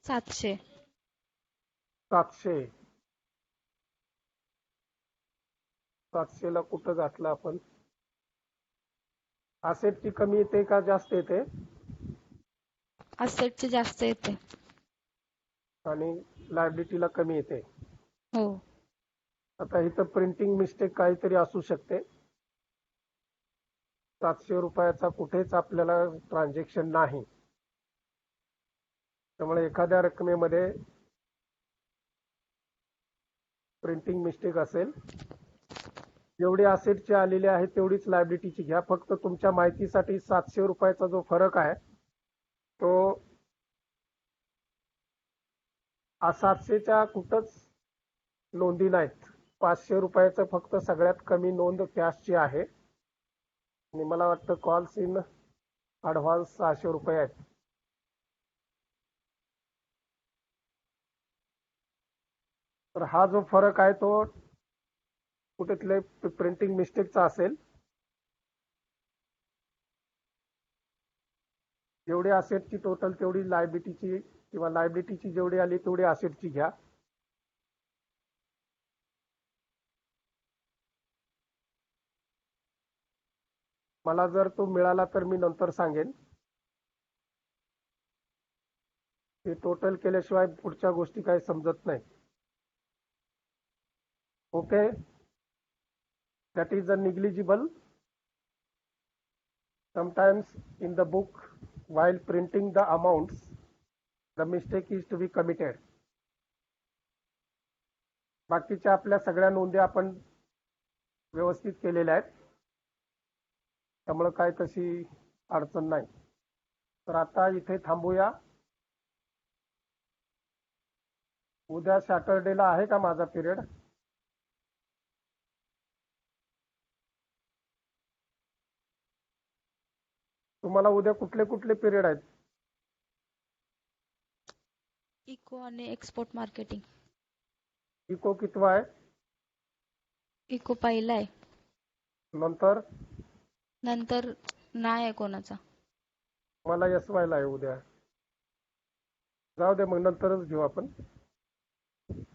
700. 700. 700 ला कुठं घातलं आपण? असेटची कमी येते का जास्त येते? असेटची जास्त येते आणि लायबिलिटीला कमी येते. हो. आता इथं प्रिंटिंग मिस्टेक काहीतरी असू शकते. 700 रुपयाचा कुठेच आपल्याला ट्रान्झॅक्शन नाही. त्यामुळे एखाद्या रकमेमध्ये प्रिंटिंग मिस्टेक असेल. जेवढी असेटची आलेली आहे तेवढीच लायबिलिटीची घ्या. फक्त तुमच्या माहितीसाठी 700 रुपयाचा जो फरक आहे तो 700च्या कुठंच नोंदी नाहीत. 500 रुपयाचं फक्त सगळ्यात कमी नोंद कॅशची आहे आणि मला वाटतं कॉल्स इन ॲडव्हान्स 600 रुपये आहेत. तर हा जो फरक आहे तो कुठेतरी प्रिंटिंग मिस्टेकचा असेल. जेवढी असेटची टोटल तेवढी लायबिलिटीची किंवा लायबिलिटीची जेवढी आली तेवढी असेटची घ्या. मला जर तो मिळाला तर मी नंतर सांगेन. ते टोटल केल्याशिवाय पुढच्या गोष्टी काही समजत नाही. Okay, that is a negligible. Sometimes in the book while printing the amounts the mistake is to be committed. बाकीच्या आपल्या सगळ्या नोंदी आपण व्यवस्थित केलेल्या आहेत त्यामुळे काय तशी अडचण नाही. तर आता इथे थांबूया. उद्या सॅटर्डेला आहे का माझा पिरियड? तुम्हाला उद्या कुठले कुठले पिरियड आहेत? इको आणि एक्सपोर्ट मार्केटिंग. इको कितवा आहे? इको पहिला आहे. नंतर नंतर नाही आहे कोणाचा. मला एस वायला आहे उद्या. जाऊ दे मग नंतरच घेऊ आपण.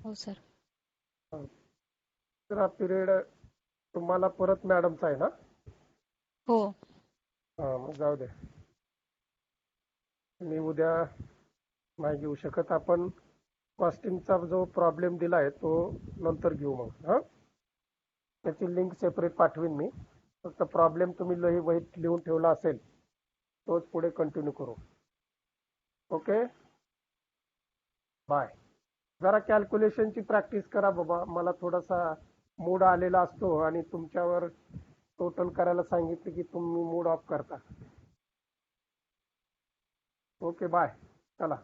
हो सर. तर हा पिरियड तुम्हाला परत मॅडमचा आहे ना? हो. हा मग जाऊ दे. मी उद्या नाही घेऊ शकत. आपण कॉस्टिंगचा जो प्रॉब्लेम दिलाय तो नंतर घेऊ मग. हा, त्याची लिंक सेपरेट पाठवीन मी. फक्त प्रॉब्लेम तुम्ही वहीत लिहून ठेवला असेल तोच पुढे कंटिन्यू करू. Okay, bye. जरा कॅल्क्युलेशनची प्रॅक्टिस करा बाबा. मला थोडासा मूड आलेला असतो आणि तुमच्यावर टोटल करायला सांगितलं की तुम्ही मूड ऑफ करता. Okay bye. चला.